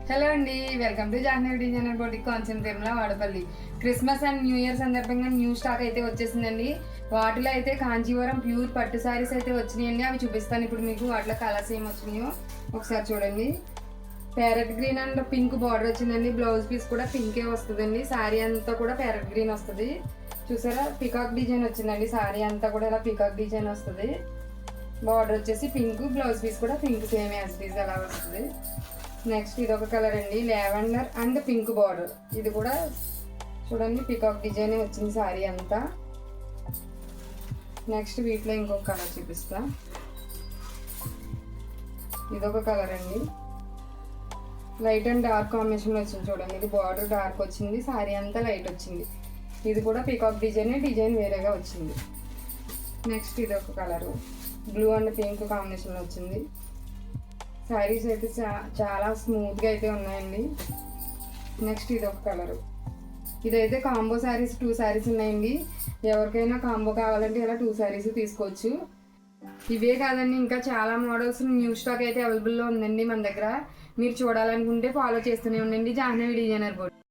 Hello అండి, welcome to Jahnavi designer boutique concept Tirumala Vadapalli. Christmas and new year సందర్భంగా new stock అయితే వచ్చేసిందండి. వాటిలో అయితే కాంచీవరం ప్యూర్ పట్టు శారీస్ అయితే వచ్చినాయండి. అవి చూపిస్తాను ఇప్పుడు మీకు. వాటిలో కలర్స్ ఏమి వచ్చినాయో ఒకసారి చూడండి. Parrot green and pink border వచ్చిందండి. బ్లౌజ్ పీస్ కూడా పింకే వస్తుందండి. శారీ అంతా కూడా ప్యారెట్ గ్రీన్ వస్తుంది. చూసారా, పికాక్ డిజైన్ వచ్చిందండి. శారీ అంతా కూడా ఇలా పికాక్ డిజైన్ వస్తుంది. బార్డర్ వచ్చేసి పింక్, బ్లౌజ్ పీస్ కూడా పింక్ సేమ్ యాజ్ పీస్ అలా వస్తుంది. నెక్స్ట్ ఇది ఒక కలర్ అండి, లావెండర్ అండ్ పింక్ బార్డర్. ఇది కూడా చూడండి పికాక్ డిజైన్ వచ్చింది శారీ అంతా. నెక్స్ట్ వీటిలో ఇంకొక కలర్ చూపిస్తా. ఇదొక కలర్ అండి, లైట్ అండ్ డార్క్ కాంబినేషన్ వచ్చింది చూడండి. ఇది బార్డర్ డార్క్ వచ్చింది, శారీ అంతా లైట్ వచ్చింది. ఇది కూడా పికాక్ డిజైన్ వేరేగా వచ్చింది. నెక్స్ట్ ఇది ఒక colour, blue and pink combination వచ్చింది. శారీస్ అయితే చాలా స్మూత్గా అయితే ఉన్నాయండి. నెక్స్ట్ ఇది ఒక కలరు. ఇదైతే కాంబో శారీస్ 2 శారీస్ ఉన్నాయండి. ఎవరికైనా కాంబో కావాలంటే ఇలా 2 శారీస్ తీసుకోవచ్చు. ఇవే కాదండి, ఇంకా చాలా మోడల్స్ న్యూ స్టాక్ అయితే అవైలబుల్లో ఉందండి మన దగ్గర. మీరు చూడాలనుకుంటే ఫాలో చేస్తూనే ఉండండి జాహ్నవి డిజైనర్ బోర్డ్.